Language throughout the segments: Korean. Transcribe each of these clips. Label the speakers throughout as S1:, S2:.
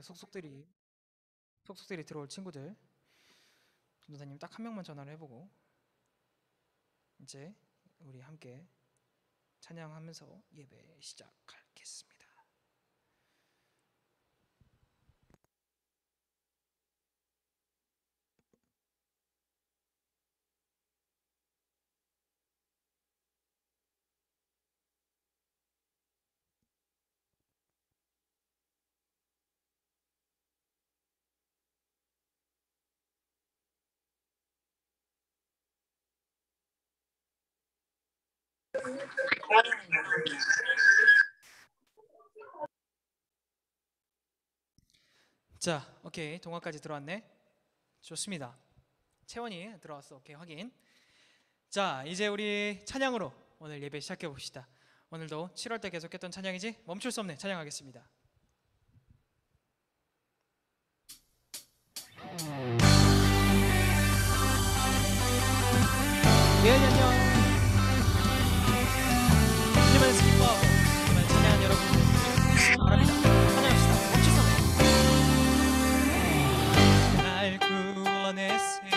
S1: 속속들이 들어올 친구들, 전도사님 딱 한 명만 전화를 해보고 이제 우리 함께 찬양하면서 예배 시작하겠습니다. 자, 오케이. 동화까지 들어왔네. 좋습니다. 채원이 들어왔어. 오케이, 확인. 자, 이제 우리 찬양으로 오늘 예배 시작해 봅시다. 오늘도 7월 때 계속했던 찬양이지 멈출 수 없네. 찬양하겠습니다. 예, 안녕. 주님을 기뻐하고 주님을 찬양하는 여러분들 바랍니다. 찬양합시다. 멈출 수 없네. 날 구원했으니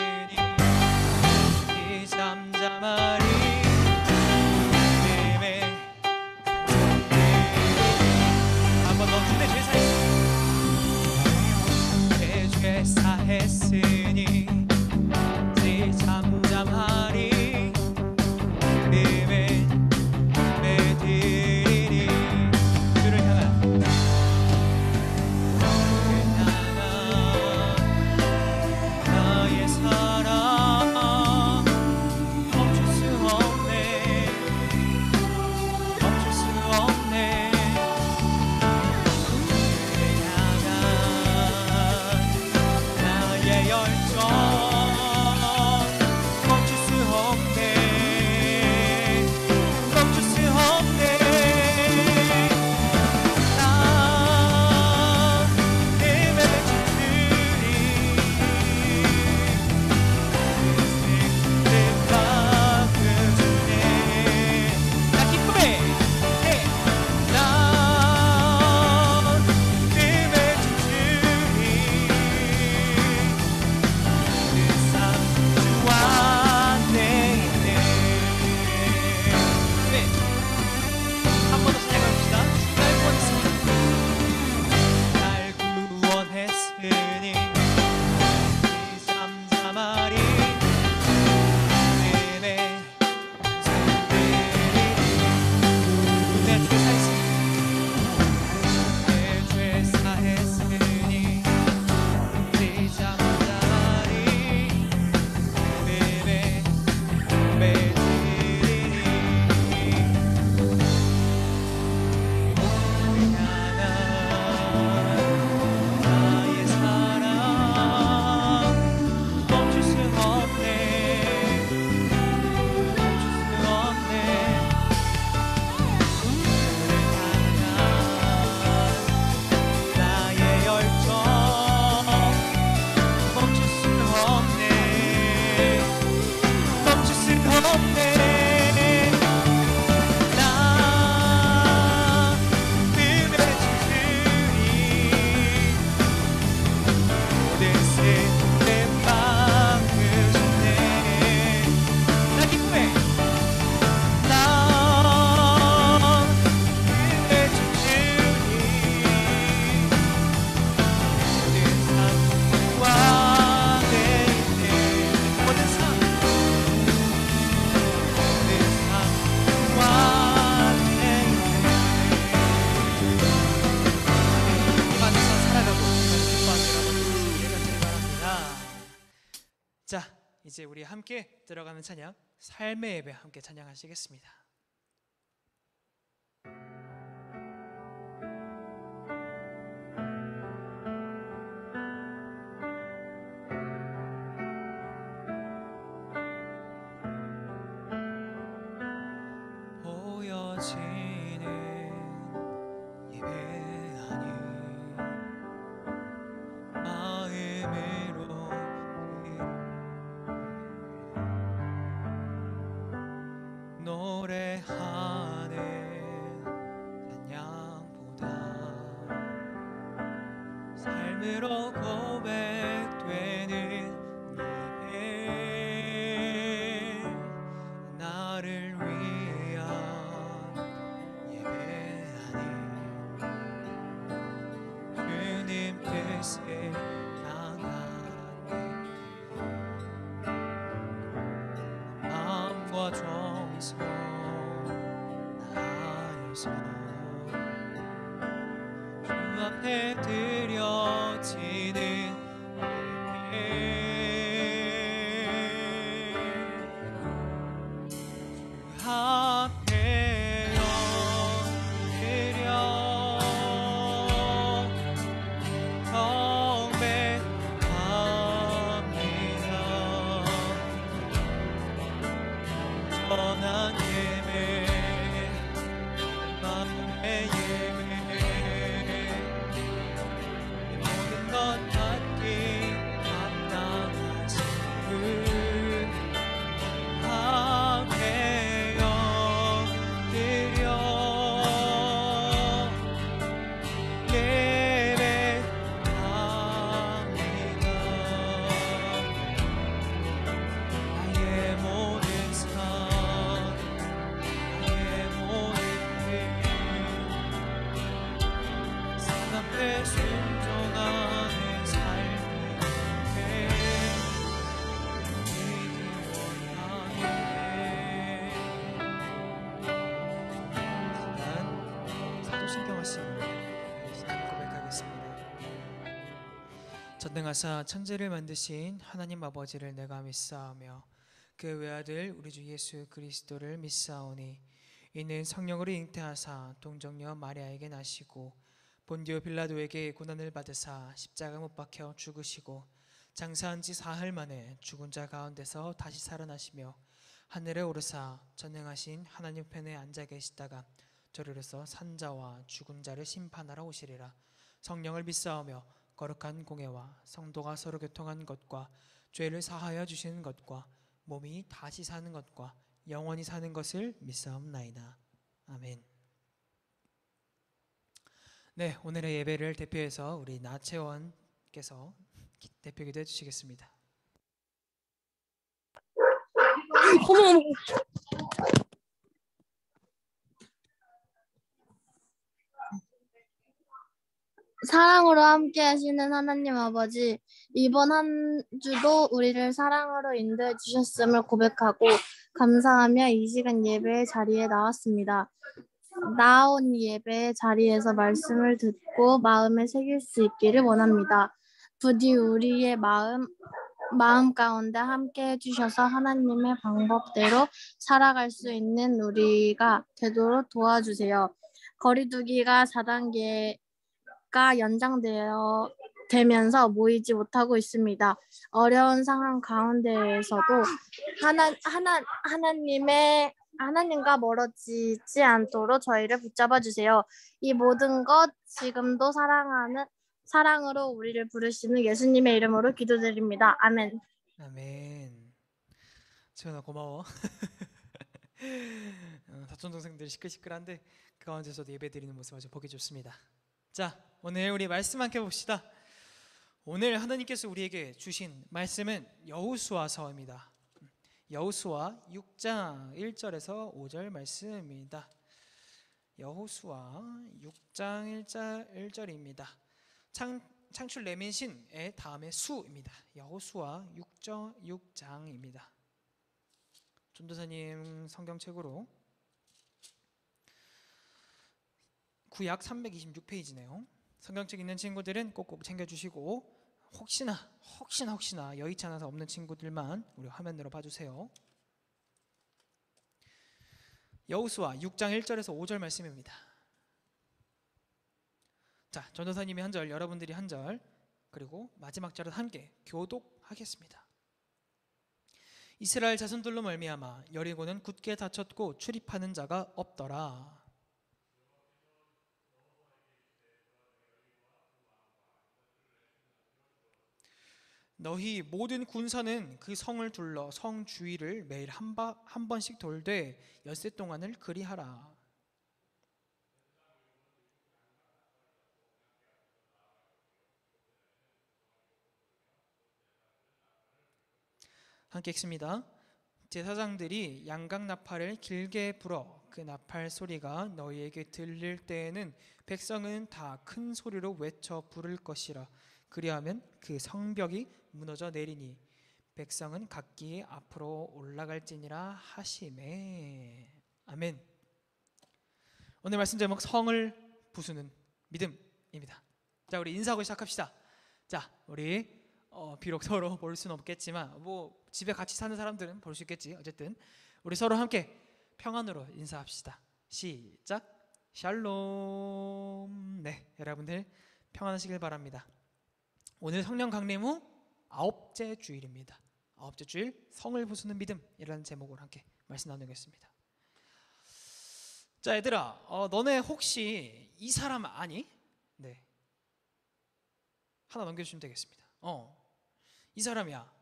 S1: 이 잠잠하리 한번 더 주내 죄 사했으니 이제 잠잠하리 매드리니 주를 향한 나의 사랑 멈출 수 없네 멈출 수 없네 주를 향한 나의 열정 멈출 수 없네 멈출 수 없네 나 힘을 주리 내 마음을 주네 나 기쁨에 나 힘을 주리 한 번 더 시작해봅시다. 날 구원했으니 이 잠잠하리 내 죄 사했으니 이 잠잠하리 나의 사랑 멈출 수 없네 멈출 수 없네 주를 향한 나의 열정 멈출 수 없네 멈출 수 없네 나 힘을 주리 모든 내 마음을 주네 나 기쁨에 나 힘을 주리 모든 삶과 내 인생 모든 삶 자, 이제 우리 함께 들어가는 찬양 삶의 예배 함께 찬양하시겠습니다. 보여지는 예배하니 마음으로 노래하는 찬양보다 삶으로 고백되는 예배, 나를 위한 예배하니 주님 뜻에 향한 마음과 정성 다하여서 주 앞에 드려지는 예배, 주 앞에 엎드려 경배합니다. 전한 예배, 마음의 예배, 모든 것 받기 마땅하신 분 앞에 엎드려 예배합니다. 나의 모든 삶, 나의 모든 삶 앞에 순종하는 삶이 되기를 원하네. 난 사도신경 말씀을 고백하겠습니다. 전능하사 천지를 만드신 하나님 아버지를 내가 믿사오며 그 외아들 우리 주 예수 그리스도를 믿사오니 이는 성령으로 잉태하사 동정녀 마리아에게 나시고 본디오 빌라도에게 고난을 받으사 십자가 못 박혀 죽으시고 장사한 지 사흘 만에 죽은 자 가운데서 다시 살아나시며 하늘에 오르사 전능하신 하나님 편에 앉아 계시다가 저리로서 산자와 죽은 자를 심판하러 오시리라. 성령을 믿사오며 거룩한 공예와 성도가 서로 교통한 것과 죄를 사하여 주시는 것과 몸이 다시 사는 것과 영원히 사는 것을 믿사옵나이다. 아멘. 네, 오늘의 예배를 대표해서 우리 나채원께서 대표 기도해 주시겠습니다.
S2: 어머, 사랑으로 함께 하시는 하나님 아버지, 이번 한 주도 우리를 사랑으로 인도해 주셨음을 고백하고 감사하며 이 시간 예배의 자리에 나왔습니다. 나온 예배의 자리에서 말씀을 듣고 마음에 새길 수 있기를 원합니다. 부디 우리의 마음 가운데 함께 해주셔서 하나님의 방법대로 살아갈 수 있는 우리가 되도록 도와주세요. 거리두기가 4단계가 연장되면서 모이지 못하고 있습니다. 어려운 상황 가운데에서도 하나님과 멀어지지 않도록 저희를 붙잡아 주세요. 이 모든 것 지금도 사랑으로 우리를 부르시는 예수님의 이름으로 기도드립니다. 아멘.
S1: 아멘. 채원아 고마워. 사촌 동생들 시끌시끌한데 그 가운데서도 예배 드리는 모습 아주 보기 좋습니다. 자, 오늘 우리 말씀 함께 봅시다. 오늘 하나님께서 우리에게 주신 말씀은 여호수아서입니다. 여호수아 6장 1절에서 5절 말씀입니다. 여호수아 6장 1절입니다. 창출 레민신의 다음에 수입니다. 여호수아 6장입니다. 전도사님 성경책으로 구약 326페이지네요. 성경책 있는 친구들은 꼭꼭 챙겨주시고 혹시나 여의치 않아서 없는 친구들만 우리 화면으로 봐주세요. 여호수아 6장 1절에서 5절 말씀입니다. 자, 전도사님이 한 절, 여러분들이 한 절, 그리고 마지막 절은 함께 교독하겠습니다. 이스라엘 자손들로 말미암아 여리고는 굳게 닫혔고 출입하는 자가 없더라. 너희 모든 군사는 그 성을 둘러 성 주위를 매일 한 번씩 돌되 엿새 동안을 그리하라. 함께 읽습니다. 제사장들이 양각 나팔을 길게 불어 그 나팔 소리가 너희에게 들릴 때에는 백성은 다 큰 소리로 외쳐 부를 것이라. 그리하면 그 성벽이 무너져 내리니 백성은 각기 앞으로 올라갈지니라 하시매. 아멘. 오늘 말씀 제목 성을 부수는 믿음입니다. 자, 우리 인사하고 시작합시다. 자, 우리 비록 서로 볼 수는 없겠지만 뭐 집에 같이 사는 사람들은 볼 수 있겠지. 어쨌든 우리 서로 함께 평안으로 인사합시다. 시작. 샬롬. 네, 여러분들 평안하시길 바랍니다. 오늘 성령 강림 후 9째 주일입니다. 9째 주일 성을 부수는 믿음이라는 제목으로 함께 말씀 나누겠습니다. 자, 얘들아, 너네 혹시 이 사람 아니? 네, 하나 넘겨주시면 되겠습니다. 이 사람이야.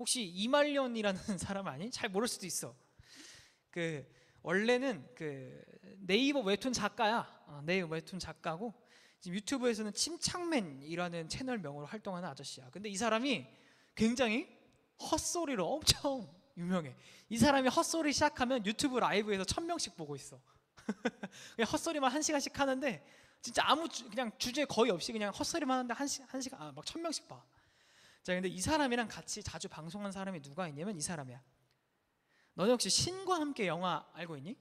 S1: 혹시 이말년이라는 사람 아니? 잘 모를 수도 있어. 원래는 네이버 웹툰 작가야. 네이버 웹툰 작가고 지금 유튜브에서는 침착맨이라는 채널명으로 활동하는 아저씨야. 근데 이 사람이 굉장히 헛소리로 엄청 유명해. 이 사람이 헛소리 시작하면 유튜브 라이브에서 1000명씩 보고 있어. 그냥 헛소리만 1시간씩 하는데 진짜 그냥 주제 거의 없이 그냥 헛소리만 하는데 한 시간 막 1000명씩 봐. 자, 근데 이 사람이랑 같이 자주 방송한 사람이 누가 있냐면 이 사람이야. 너는 혹시 신과 함께 영화 알고 있니?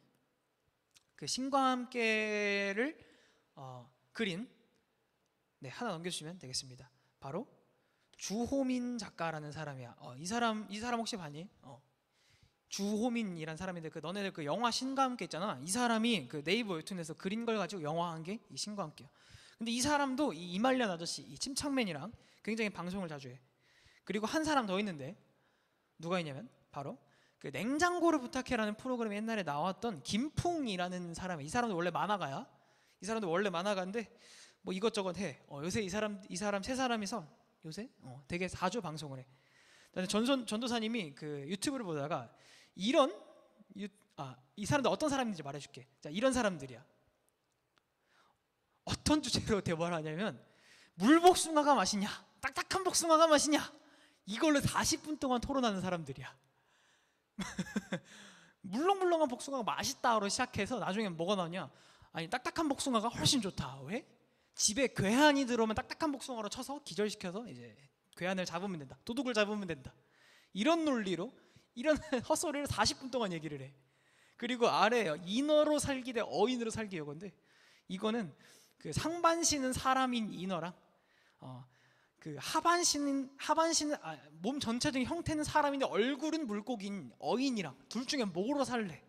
S1: 그 신과 함께를 그린, 네, 하나 넘겨주시면 되겠습니다. 바로 주호민 작가라는 사람이야. 이 사람 혹시 봤니? 주호민이란 사람인데 너네들 그 영화 신과 함께 있잖아. 이 사람이 그 네이버 웹툰에서 그린 걸 가지고 영화한 게 이 신과 함께야. 근데 이 사람도 이 이말년 아저씨, 이 침착맨이랑 굉장히 방송을 자주 해. 그리고 한 사람 더 있는데 누가 있냐면 바로 그 냉장고를 부탁해라는 프로그램에 옛날에 나왔던 김풍이라는 사람이. 이 사람도 원래 만화가야. 이 사람도 원래 만화가인데 뭐 이것저것 해. 요새 이 사람 세 사람이서 요새 되게 자주 방송을 해. 전도사님이 그 유튜브를 보다가 이 사람들 어떤 사람인지 말해줄게. 자, 이런 사람들이야. 어떤 주제로 대화를 하냐면 물복숭아가 맛있냐, 딱딱한 복숭아가 맛있냐, 이걸로 40분 동안 토론하는 사람들이야. 물렁물렁한 복숭아가 맛있다로 시작해서 나중에 뭐가 나오냐, 아니 딱딱한 복숭아가 훨씬 좋다. 왜? 집에 괴한이 들어오면 딱딱한 복숭아로 쳐서 기절시켜서 이제 괴한을 잡으면 된다, 도둑을 잡으면 된다, 이런 논리로 이런 헛소리를 40분 동안 얘기를 해. 그리고 아래 인어로 살기 대 어인으로 살기 요건데 이거는 그 상반신은 사람인 인어랑 그 하반신은 몸 전체적인 형태는 사람인데 얼굴은 물고기인 어인이랑 둘 중에 뭐로 살래?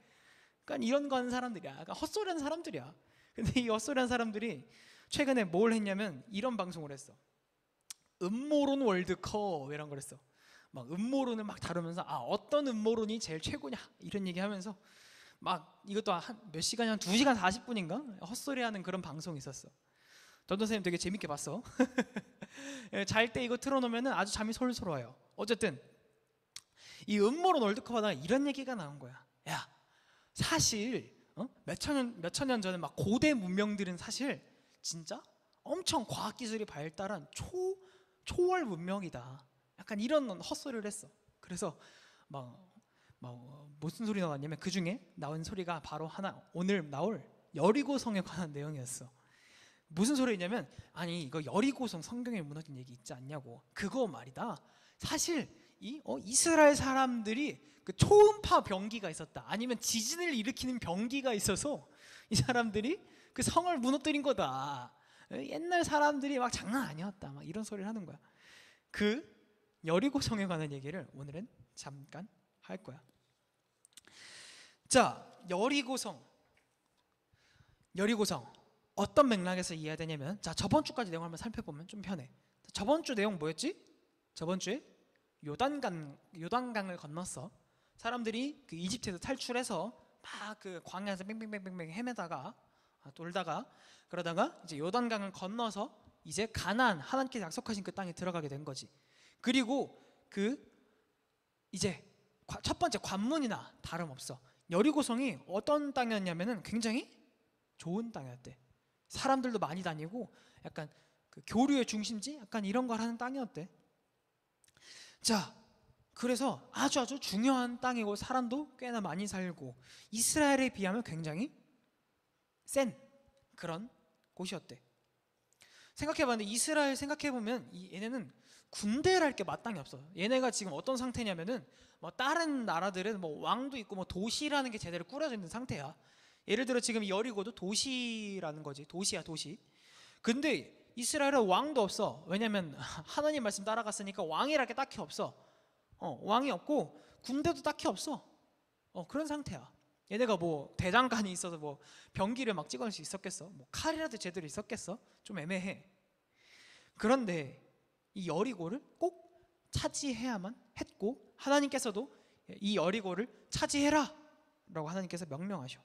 S1: 그러니까 이런 거 하는 사람들이야. 그러니까 헛소리하는 사람들이야. 근데 이 헛소리하는 사람들이 최근에 뭘 했냐면 이런 방송을 했어. 음모론 월드컵 이런 걸 했어. 막 음모론을 막 다루면서 어떤 음모론이 제일 최고냐 이런 얘기하면서 막 이것도 한 몇 시간이 한 2시간 40분인가 헛소리하는 그런 방송이 있었어. 전도사님 되게 재밌게 봤어. 잘 때 이거 틀어놓으면 아주 잠이 솔솔 와요. 어쨌든 이 음모론 월드컵 하다가 이런 얘기가 나온 거야. 야, 사실 몇천 년 전에 막 고대 문명들은 사실 진짜 엄청 과학기술이 발달한 초월 문명이다. 약간 이런 헛소리를 했어. 그래서 무슨 소리 나왔냐면 그 중에 나온 소리가 바로 오늘 나올 여리고성에 관한 내용이었어. 무슨 소리냐면 아니 이거 여리고성 성경에 무너진 얘기 있지 않냐고. 그거 말이다. 사실 이스라엘 사람들이 그 초음파 병기가 있었다. 아니면 지진을 일으키는 병기가 있어서 이 사람들이 그 성을 무너뜨린 거다. 옛날 사람들이 막 장난 아니었다. 막 이런 소리를 하는 거야. 그 여리고성에 관한 얘기를 오늘은 잠깐 할 거야. 자, 여리고성 어떤 맥락에서 이해해야 되냐면, 자, 저번 주까지 내용을 한번 살펴보면 좀 편해. 저번 주 내용 뭐였지? 저번 주에 요단강을 건넜어. 사람들이 그 이집트에서 탈출해서 막 그 광야에서 뺑뺑뺑뺑 헤매다가 돌다가 그러다가 이제 요단강을 건너서 이제 가나안, 하나님께서 약속하신 그 땅에 들어가게 된 거지. 그리고 이제 첫 번째 관문이나 다름없어. 여리고성이 어떤 땅이었냐면은 굉장히 좋은 땅이었대. 사람들도 많이 다니고 약간 그 교류의 중심지, 약간 이런 걸 하는 땅이었대. 자, 그래서 아주 중요한 땅이고 사람도 꽤나 많이 살고 이스라엘에 비하면 굉장히 센 그런 곳이었대. 생각해봤는데 이스라엘 생각해보면 얘네는 군대랄 게 마땅히 없어. 얘네가 지금 어떤 상태냐면은 뭐 다른 나라들은 뭐 왕도 있고 뭐 도시라는 게 제대로 꾸려져 있는 상태야. 예를 들어 지금 여리고도 도시라는 거지. 도시야, 도시. 근데 이스라엘은 왕도 없어. 왜냐면 하나님 말씀 따라갔으니까 왕이랄 게 딱히 없어. 왕이 없고 군대도 딱히 없어. 그런 상태야. 얘네가 뭐 대장간이 있어서 뭐 병기를 막 찍어낼 수 있었겠어? 뭐 칼이라도 제대로 있었겠어? 좀 애매해. 그런데 이 여리고를 꼭 차지해야만 했고 하나님께서도 이 여리고를 차지해라 라고 하나님께서 명령하셔.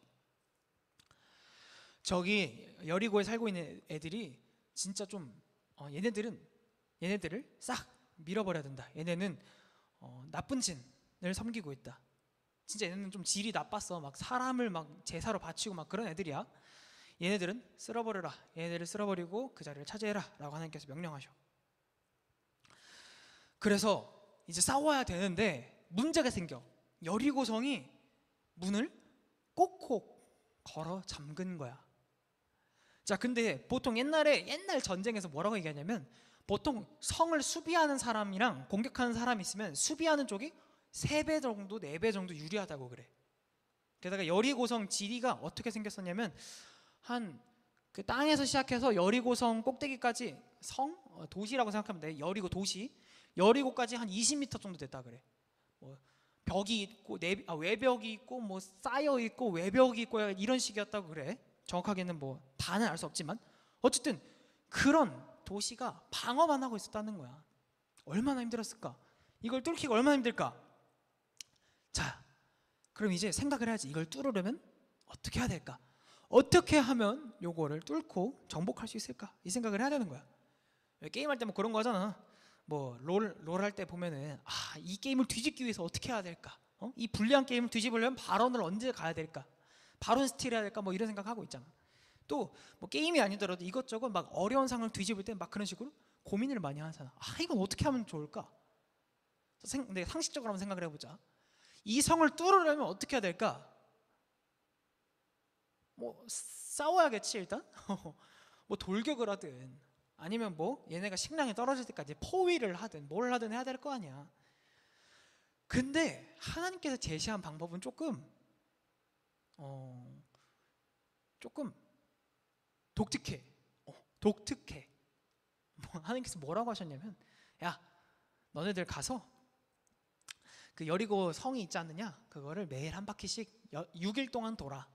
S1: 저기 여리고에 살고 있는 애들이 진짜 좀 얘네들을 싹 밀어버려야 된다. 얘네는 나쁜 진을 섬기고 있다. 진짜 얘네는 좀 질이 나빴어. 막 사람을 막 제사로 바치고 막 그런 애들이야. 얘네들은 쓸어버려라. 얘네들을 쓸어버리고 그 자리를 차지해라 라고 하나님께서 명령하셔. 그래서 이제 싸워야 되는데 문제가 생겨. 여리고성이 문을 꼭꼭 걸어 잠근 거야. 자, 근데 보통 옛날 전쟁에서 뭐라고 얘기하냐면 보통 성을 수비하는 사람이랑 공격하는 사람이 있으면 수비하는 쪽이 3배 정도, 4배 정도 유리하다고 그래. 게다가 여리고성 지리가 어떻게 생겼었냐면 한 그 땅에서 시작해서 여리고성 꼭대기까지 도시라고 생각하면 돼. 여리고 도시. 여리고까지 한 20m 정도 됐다 그래. 뭐 벽이 있고 외벽이 있고 뭐 쌓여 있고 외벽이 있고 이런 식이었다고 그래. 정확하게는 뭐 다는 알 수 없지만 어쨌든 그런 도시가 방어만 하고 있었다는 거야. 얼마나 힘들었을까? 이걸 뚫기가 얼마나 힘들까? 자, 그럼 이제 생각을 해야지. 이걸 뚫으려면 어떻게 해야 될까? 어떻게 하면 요거를 뚫고 정복할 수 있을까? 이 생각을 해야 되는 거야. 게임할 때 뭐 그런 거 하잖아. 뭐 롤 할 때 보면은 이 게임을 뒤집기 위해서 어떻게 해야 될까? 이 불리한 게임을 뒤집으려면 발언을 언제 가야 될까? 발언 스틸 해야 될까? 뭐 이런 생각하고 있잖아. 또 뭐 게임이 아니더라도 이것저것 막 어려운 상황을 뒤집을 때 막 그런 식으로 고민을 많이 하잖아. 이건 어떻게 하면 좋을까? 근데 상식적으로 한번 생각을 해보자. 이 성을 뚫으려면 어떻게 해야 될까? 뭐 싸워야겠지 일단. 뭐 돌격을 하든 아니면 뭐 얘네가 식량이 떨어질 때까지 포위를 하든 뭘 하든 해야 될 거 아니야. 근데 하나님께서 제시한 방법은 조금 독특해. 독특해. 하나님께서 뭐라고 하셨냐면, 야, 너네들 가서 그 여리고 성이 있지 않느냐? 그거를 매일 한 바퀴씩 6일 동안 돌아.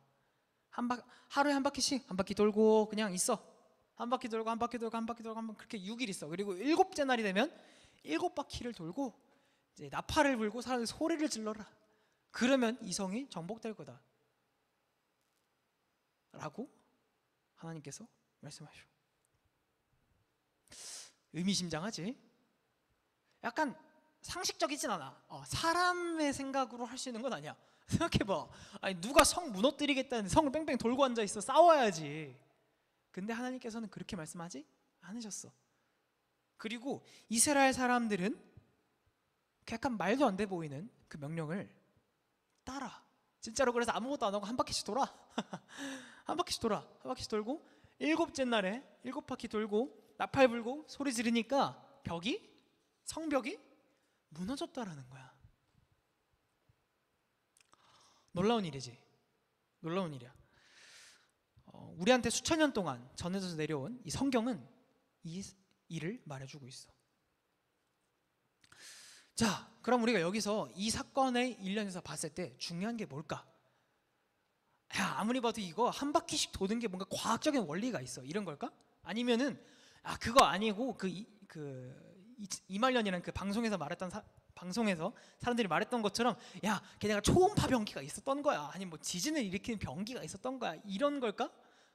S1: 하루에 한 바퀴씩 한 바퀴 돌고 그냥 있어. 한 바퀴 돌고 한 바퀴 돌고 한 바퀴 돌고 한 바퀴 그렇게 6일 있어. 그리고 7째 날이 되면 7바퀴를 돌고 이제 나팔을 불고 사람들 소리를 질러라. 그러면 이 성이 정복될 거다. 라고 하나님께서 말씀하셔. 의미심장하지? 약간 상식적이진 않아. 사람의 생각으로 할 수 있는 건 아니야. 생각해봐. 아니 누가 성 무너뜨리겠다는 성을 뺑뺑 돌고 앉아있어. 싸워야지. 근데 하나님께서는 그렇게 말씀하지 않으셨어. 그리고 이스라엘 사람들은 약간 말도 안 돼 보이는 그 명령을 따라. 진짜로 그래서 아무것도 안 하고 한 바퀴씩 돌아. 한 바퀴씩 돌아. 한 바퀴씩 돌고 7째 날에 7바퀴 돌고 나팔 불고 소리 지르니까 성벽이 무너졌다라는 거야. 놀라운 일이지. 놀라운 일이야. 우리한테 수천 년 동안 전해져서 내려온 이 성경은 이 일을 말해주고 있어. 자, 그럼 우리가 여기서 이 사건의 일련에서 봤을 때 중요한 게 뭘까? 아무리 봐도 이거 한 바퀴씩 도는 게 뭔가 과학적인 원리가 있어. 이런 걸까? 아니면은 그거 아니고 이말년이라는 그 방송에서 사람들이 말했던 것처럼 걔네가 초음파 병기가 있었던 거야. 아니면 뭐 지진을 일으키는 병기가 있었던 거야. 이런 걸까?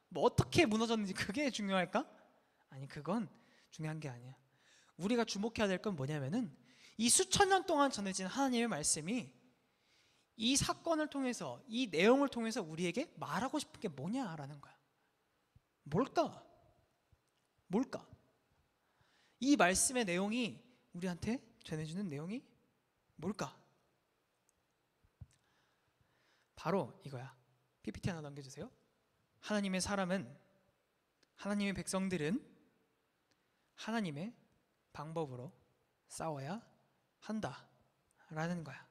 S1: 뭐 어떻게 무너졌는지 그게 중요할까? 아니, 그건 중요한 게 아니야. 우리가 주목해야 될 건 뭐냐면은 이 수천 년 동안 전해진 하나님의 말씀이 이 사건을 통해서, 이 내용을 통해서 우리에게 말하고 싶은 게 뭐냐라는 거야. 뭘까? 이 말씀의 내용이 우리한테 전해주는 내용이 뭘까? 바로 이거야. PPT 하나 넘겨주세요. 하나님의 백성들은 하나님의 방법으로 싸워야 한다라는 거야.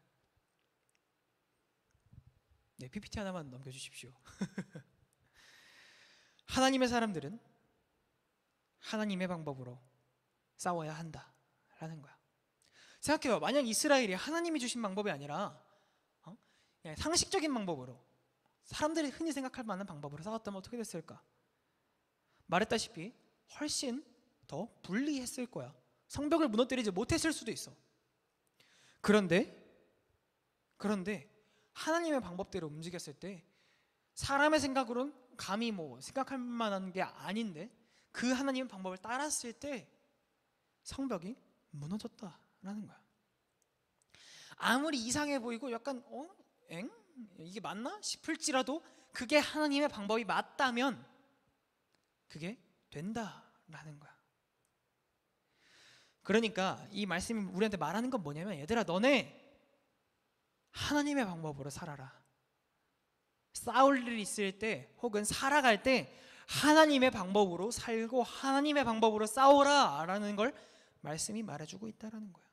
S1: 네, PPT 하나만 넘겨주십시오. 하나님의 사람들은 하나님의 방법으로 싸워야 한다라는 거야. 생각해봐. 만약 이스라엘이 하나님이 주신 방법이 아니라 그냥 상식적인 방법으로, 사람들이 흔히 생각할 만한 방법으로 싸웠다면 어떻게 됐을까? 말했다시피 훨씬 더 불리했을 거야. 성벽을 무너뜨리지 못했을 수도 있어. 그런데 하나님의 방법대로 움직였을 때 사람의 생각으로는 감히 뭐 생각할 만한 게 아닌데 그 하나님의 방법을 따랐을 때 성벽이 무너졌다라는 거야. 아무리 이상해 보이고 약간 이게 맞나 싶을지라도 그게 하나님의 방법이 맞다면 그게 된다라는 거야. 그러니까 이 말씀이 우리한테 말하는 건 뭐냐면, 얘들아, 너네 하나님의 방법으로 살아라. 싸울 일이 있을 때 혹은 살아갈 때 하나님의 방법으로 살고 하나님의 방법으로 싸우라 라는 걸 말씀이 말해주고 있다는 거야.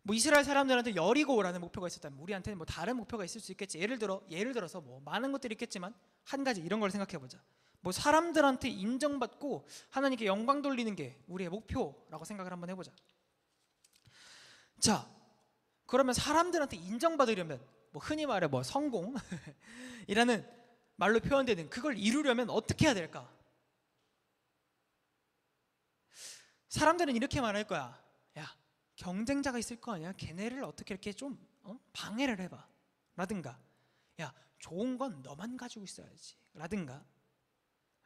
S1: 뭐 이스라엘 사람들한테 여리고라는 목표가 있었다면 우리한테는 뭐 다른 목표가 있을 수 있겠지. 예를 들어서 뭐 많은 것들이 있겠지만 한 가지 이런 걸 생각해 보자. 뭐 사람들한테 인정받고 하나님께 영광 돌리는 게 우리의 목표라고 생각을 한번 해보자. 자, 그러면 사람들한테 인정받으려면 뭐 흔히 말해 뭐 성공이라는 말로 표현되는 그걸 이루려면 어떻게 해야 될까? 사람들은 이렇게 말할 거야. 야, 경쟁자가 있을 거 아니야? 걔네를 어떻게 이렇게 좀 방해를 해봐 라든가, 야, 좋은 건 너만 가지고 있어야지 라든가,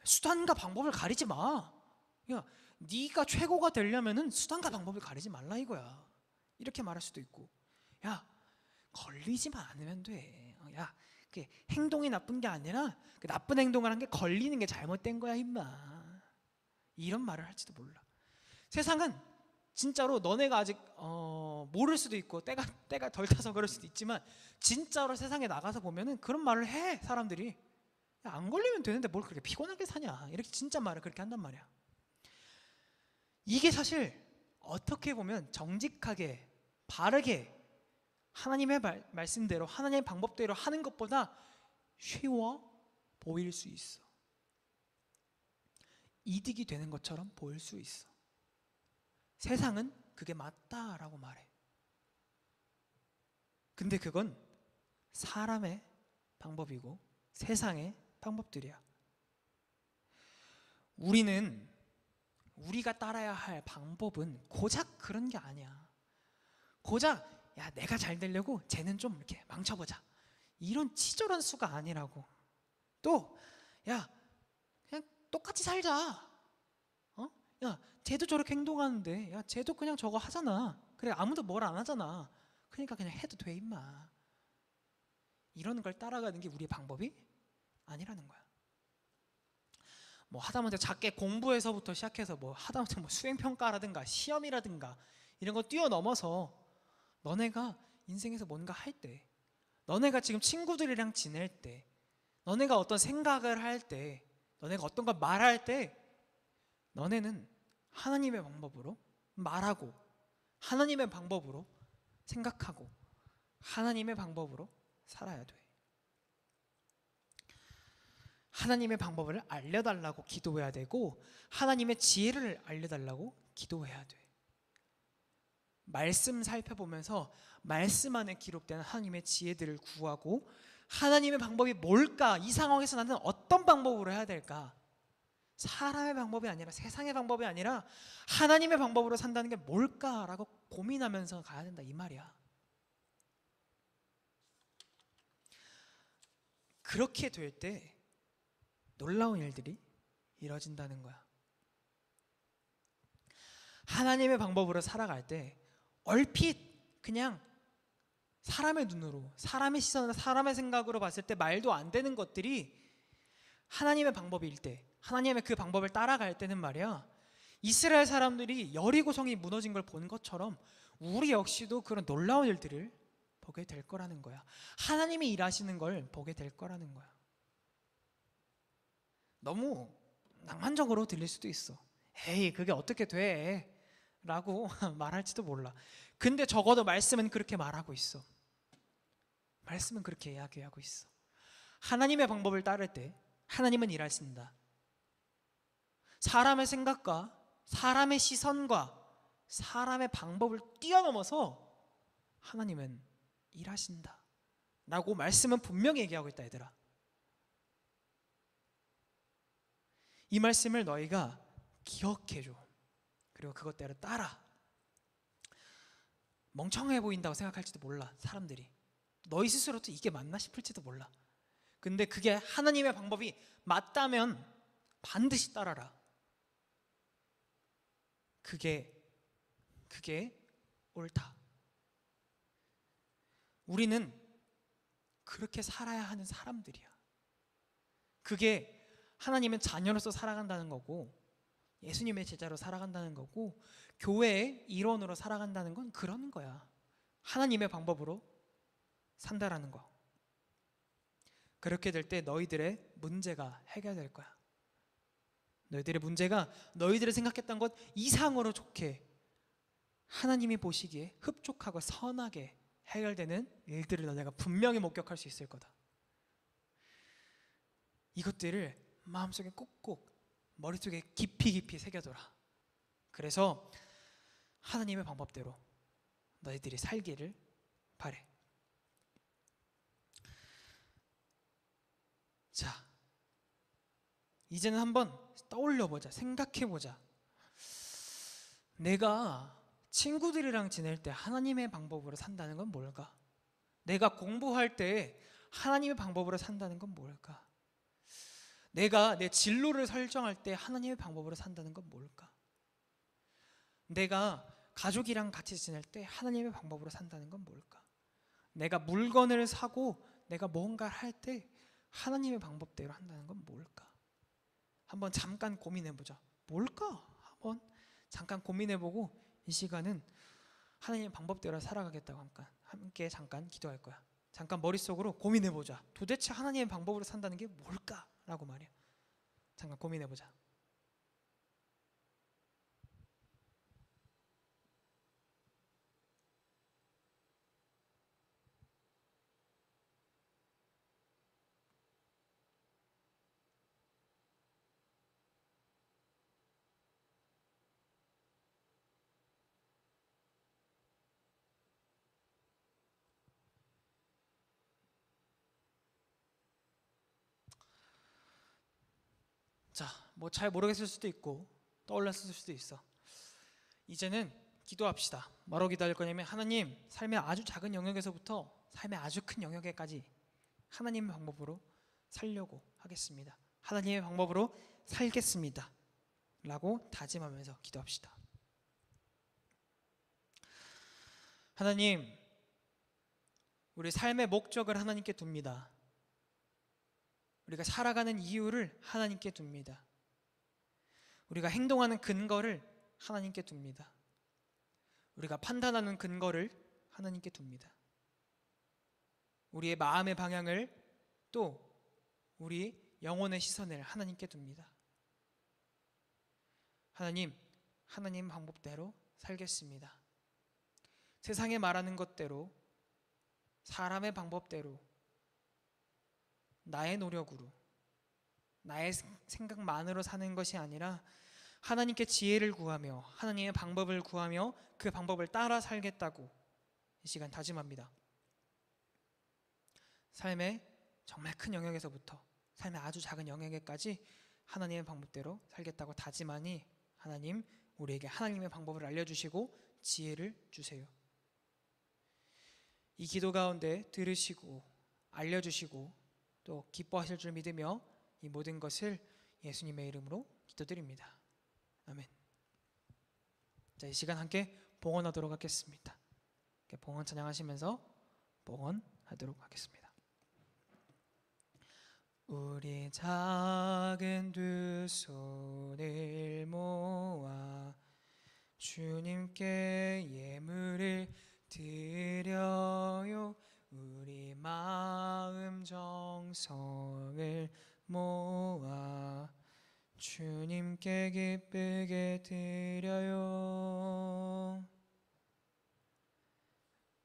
S1: 수단과 방법을 가리지 마. 야, 네가 최고가 되려면은 수단과 방법을 가리지 말라 이거야. 이렇게 말할 수도 있고, 야, 걸리지만 않으면 돼. 야, 그 행동이 나쁜 게 아니라 그 나쁜 행동을 한 게 걸리는 게 잘못된 거야 임마. 이런 말을 할지도 몰라. 세상은 진짜로 너네가 아직 모를 수도 있고 때가 덜 타서 그럴 수도 있지만 진짜로 세상에 나가서 보면은 그런 말을 해. 사람들이, 야, 안 걸리면 되는데 뭘 그렇게 피곤하게 사냐, 이렇게 진짜 말을 그렇게 한단 말이야. 이게 사실 어떻게 보면 정직하게 바르게 하나님의 말씀대로 하나님의 방법대로 하는 것보다 쉬워 보일 수 있어. 이득이 되는 것처럼 보일 수 있어. 세상은 그게 맞다라고 말해. 근데 그건 사람의 방법이고 세상의 방법들이야. 우리가 따라야 할 방법은 고작 그런 게 아니야. 고작 야, 내가 잘 되려고 쟤는 좀 이렇게 망쳐보자, 이런 치졸한 수가 아니라고. 또 야, 그냥 똑같이 살자. 야, 쟤도 저렇게 행동하는데 야, 쟤도 그냥 저거 하잖아. 그래, 아무도 뭘 안 하잖아. 그러니까 그냥 해도 돼 임마. 이런 걸 따라가는 게 우리의 방법이 아니라는 거야. 뭐 하다못해 작게 공부에서부터 시작해서 뭐 하다못해 뭐 수행평가라든가 시험이라든가 이런 거 뛰어넘어서 너네가 인생에서 뭔가 할 때, 너네가 지금 친구들이랑 지낼 때, 너네가 어떤 생각을 할 때, 너네가 어떤 걸 말할 때 너네는 하나님의 방법으로 말하고 하나님의 방법으로 생각하고 하나님의 방법으로 살아야 돼. 하나님의 방법을 알려달라고 기도해야 되고 하나님의 지혜를 알려달라고 기도해야 돼. 말씀 살펴보면서 말씀 안에 기록된 하나님의 지혜들을 구하고 하나님의 방법이 뭘까? 이 상황에서 나는 어떤 방법으로 해야 될까? 사람의 방법이 아니라 세상의 방법이 아니라 하나님의 방법으로 산다는 게 뭘까라고 고민하면서 가야 된다 이 말이야. 그렇게 될 때 놀라운 일들이 이루어진다는 거야. 하나님의 방법으로 살아갈 때 얼핏 그냥 사람의 눈으로, 사람의 시선으로, 사람의 생각으로 봤을 때 말도 안 되는 것들이 하나님의 방법일 때, 하나님의 그 방법을 따라갈 때는 말이야, 이스라엘 사람들이 여리고성이 무너진 걸 본 것처럼 우리 역시도 그런 놀라운 일들을 보게 될 거라는 거야. 하나님이 일하시는 걸 보게 될 거라는 거야. 너무 낭만적으로 들릴 수도 있어. 에이, 그게 어떻게 돼? 라고 말할지도 몰라. 근데 적어도 말씀은 그렇게 말하고 있어. 말씀은 그렇게 이야기하고 있어. 하나님의 방법을 따를 때 하나님은 일하신다. 사람의 생각과 사람의 시선과 사람의 방법을 뛰어넘어서 하나님은 일하신다 라고 말씀은 분명히 얘기하고 있다, 얘들아. 이 말씀을 너희가 기억해줘. 그리고 그것대로 따라. 멍청해 보인다고 생각할지도 몰라, 사람들이. 너희 스스로도 이게 맞나 싶을지도 몰라. 근데 그게 하나님의 방법이 맞다면 반드시 따라라. 그게 옳다. 우리는 그렇게 살아야 하는 사람들이야. 그게 하나님의 자녀로서 살아간다는 거고, 예수님의 제자로 살아간다는 거고, 교회의 일원으로 살아간다는 건 그런 거야. 하나님의 방법으로 산다라는 거. 그렇게 될 때 너희들의 문제가 해결될 거야. 너희들의 문제가 너희들이 생각했던 것 이상으로 좋게, 하나님이 보시기에 흡족하고 선하게 해결되는 일들을 너네가 분명히 목격할 수 있을 거다. 이것들을 마음속에 꾹꾹, 머릿속에 깊이 새겨둬라. 그래서 하나님의 방법대로 너희들이 살기를 바래. 자, 이제는 한번 떠올려보자. 생각해보자. 내가 친구들이랑 지낼 때 하나님의 방법으로 산다는 건 뭘까? 내가 공부할 때 하나님의 방법으로 산다는 건 뭘까? 내가 내 진로를 설정할 때 하나님의 방법으로 산다는 건 뭘까? 내가 가족이랑 같이 지낼 때 하나님의 방법으로 산다는 건 뭘까? 내가 물건을 사고 내가 뭔가를 할 때 하나님의 방법대로 한다는 건 뭘까? 한번 잠깐 고민해보자. 뭘까? 한번 잠깐 고민해보고 이 시간은 하나님의 방법대로 살아가겠다고 함께 잠깐 기도할 거야. 잠깐 머릿속으로 고민해보자. 도대체 하나님의 방법으로 산다는 게 뭘까? 라고 말이야. 잠깐 고민해보자. 자, 뭐 잘 모르겠을 수도 있고 떠올랐을 수도 있어. 이제는 기도합시다. 뭐라고 기도할 거냐면, 하나님, 삶의 아주 작은 영역에서부터 삶의 아주 큰 영역에까지 하나님의 방법으로 살려고 하겠습니다. 하나님의 방법으로 살겠습니다 라고 다짐하면서 기도합시다. 하나님, 우리 삶의 목적을 하나님께 둡니다. 우리가 살아가는 이유를 하나님께 둡니다. 우리가 행동하는 근거를 하나님께 둡니다. 우리가 판단하는 근거를 하나님께 둡니다. 우리의 마음의 방향을, 또 우리 영혼의 시선을 하나님께 둡니다. 하나님, 하나님 방법대로 살겠습니다. 세상에 말하는 것대로, 사람의 방법대로, 나의 노력으로, 나의 생각만으로 사는 것이 아니라 하나님께 지혜를 구하며 하나님의 방법을 구하며 그 방법을 따라 살겠다고 이 시간 다짐합니다. 삶의 정말 큰 영역에서부터 삶의 아주 작은 영역에까지 하나님의 방법대로 살겠다고 다짐하니, 하나님, 우리에게 하나님의 방법을 알려주시고 지혜를 주세요. 이 기도 가운데 들으시고 알려주시고 또 기뻐하실 줄 믿으며 이 모든 것을 예수님의 이름으로 기도드립니다. 아멘. 자, 이 시간 함께 봉헌하도록 하겠습니다. 봉헌 찬양하시면서 봉헌하도록 하겠습니다. 우리 작은 두 손을 모아 주님께 예물을 드려요. 우리 마음 정성을 모아 주님께 기쁘게 드려요.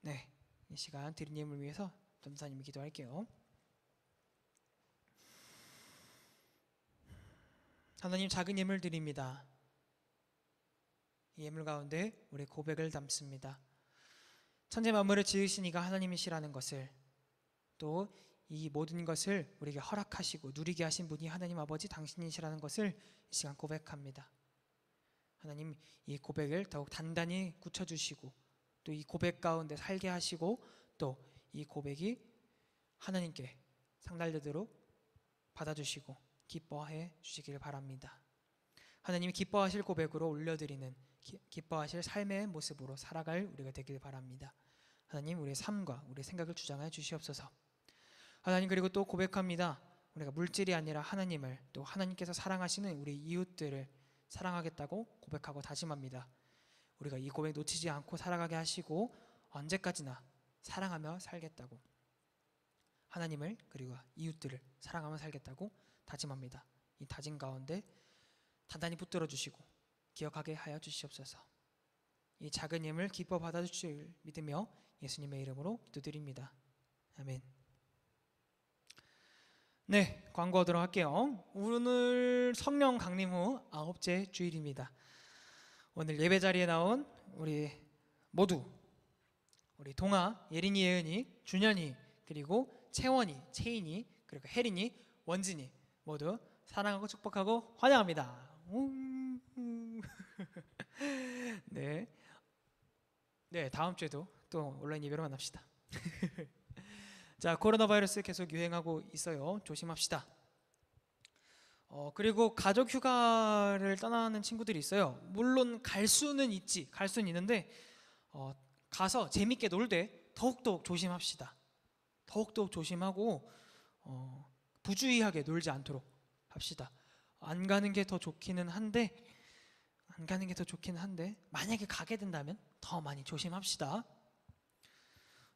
S1: 네, 이 시간 드린 예물 위해서 전도사님이 기도할게요. 하나님, 작은 예물 드립니다. 이 예물 가운데 우리 고백을 담습니다. 천재 만물을 지으신 이가 하나님이시라는 것을, 또 이 모든 것을 우리에게 허락하시고 누리게 하신 분이 하나님 아버지 당신이시라는 것을 이 시간 고백합니다. 하나님, 이 고백을 더욱 단단히 굳혀주시고 또 이 고백 가운데 살게 하시고 또 이 고백이 하나님께 상달되도록 받아주시고 기뻐해 주시길 바랍니다. 하나님이 기뻐하실 고백으로 올려드리는 기뻐하실 삶의 모습으로 살아갈 우리가 되길 바랍니다. 하나님, 우리의 삶과 우리의 생각을 주장하여 주시옵소서. 하나님, 그리고 또 고백합니다. 우리가 물질이 아니라 하나님을, 또 하나님께서 사랑하시는 우리 이웃들을 사랑하겠다고 고백하고 다짐합니다. 우리가 이 고백 놓치지 않고 살아가게 하시고 언제까지나 사랑하며 살겠다고, 하나님을 그리고 이웃들을 사랑하며 살겠다고 다짐합니다. 이 다짐 가운데 단단히 붙들어 주시고 기억하게 하여 주시옵소서. 이 작은 예물 기뻐 받아주실 믿으며 예수님의 이름으로 기도드립니다. 아멘. 네, 광고하도록 할게요. 오늘 성령 강림 후 9째 주일입니다. 오늘 예배 자리에 나온 우리 모두, 우리 동아, 예린이, 예은이, 준현이, 그리고 채원이, 채인이, 그리고 혜린이, 원진이 모두 사랑하고 축복하고 환영합니다. 네, 다음 주에도 또 온라인 예배로 만납시다. 자, 코로나 바이러스 계속 유행하고 있어요. 조심합시다. 그리고 가족 휴가를 떠나는 친구들이 있어요. 물론 갈 수는 있는데 가서 재밌게 놀되 더욱더욱 조심합시다. 더욱더욱 조심하고 부주의하게 놀지 않도록 합시다. 안 가는 게 더 좋기는 한데 만약에 가게 된다면 더 많이 조심합시다.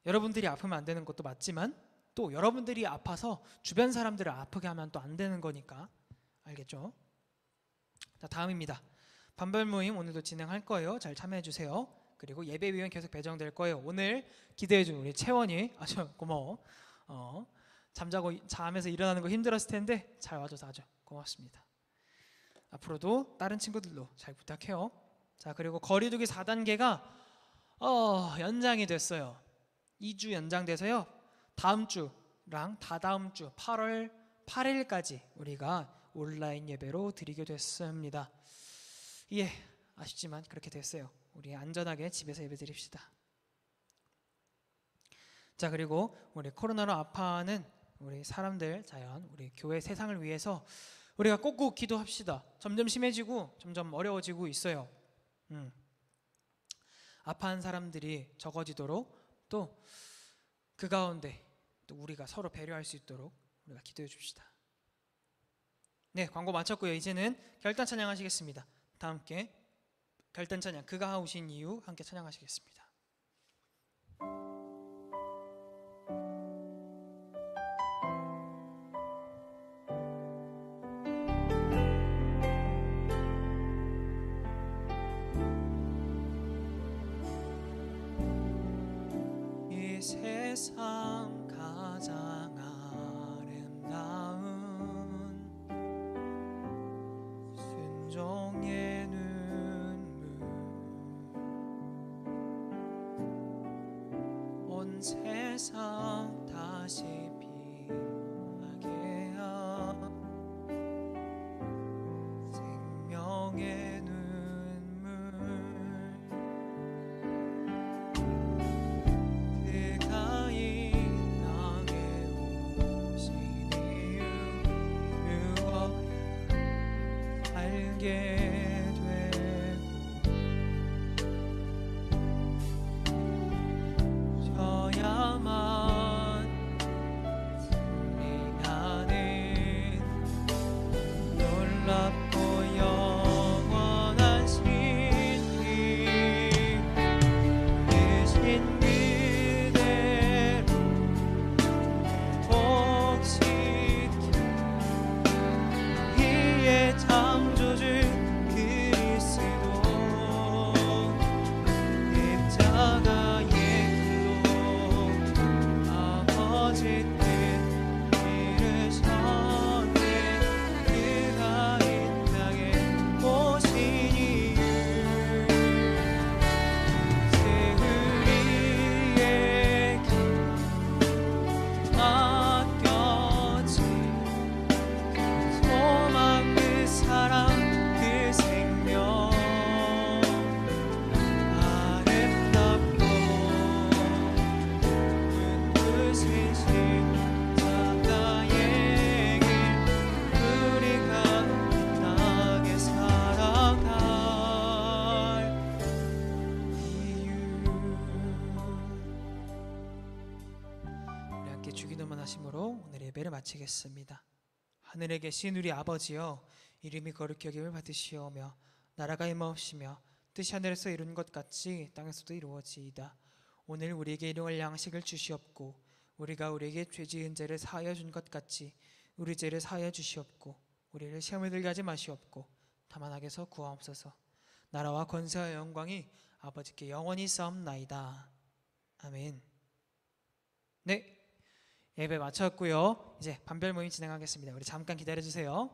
S1: 여러분들이 아프면 안 되는 것도 맞지만 또 여러분들이 아파서 주변 사람들을 아프게 하면 또 안 되는 거니까, 알겠죠? 자, 다음입니다. 반별 모임 오늘도 진행할 거예요. 잘 참여해 주세요. 그리고 예배위원 계속 배정될 거예요. 오늘 기대해 준 우리 채원이 아주 고마워. 잠에서 일어나는 거 힘들었을 텐데 잘 와줘서 아주 고맙습니다. 앞으로도 다른 친구들도 잘 부탁해요. 자, 그리고 거리두기 4단계가 연장이 됐어요. 2주 연장돼서요. 다음 주랑 다다음 주 8월 8일까지 우리가 온라인 예배로 드리게 됐습니다. 예, 아쉽지만 그렇게 됐어요. 우리 안전하게 집에서 예배 드립시다. 자, 그리고 우리 코로나로 아파하는 우리 사람들, 자연, 우리 교회 세상을 위해서 우리가 꼭꼭 기도합시다. 점점 심해지고 점점 어려워지고 있어요. 아파한 사람들이 적어지도록, 또 그 가운데 또 우리가 서로 배려할 수 있도록 우리가 기도해 줍시다. 네, 광고 마쳤고요. 이제는 결단 찬양 하시겠습니다. 다 함께 결단 찬양, 그가 오신 이유 함께 찬양하시겠습니다. 이 세상 가장 아름다운 순종의 눈물, 온 세상 다시 피하게 한 생명의 눈물, 그가 이 땅에 오신 이유, 그거 알게 되고 저야만 주기도만 하심으로 오늘 예배를 마치겠습니다. 하늘에 계신 우리 아버지여, 이름이 거룩히 여김을 받으시오며 나라가 임하옵시며 뜻이 하늘에서 이룬 것 같이 땅에서도 이루어지이다. 오늘 우리에게 일용할 양식을 주시옵고 우리가 우리에게 죄 지은 죄를 사하여 준 것 같이 우리 죄를 사하여 주시옵고 우리를 시험에 들게 하지 마시옵고 다만 악에서 구하옵소서. 나라와 권세와 영광이 아버지께 영원히 싸움나이다. 아멘. 네, 예배 마쳤고요. 이제 반별 모임 진행하겠습니다. 우리 잠깐 기다려 주세요.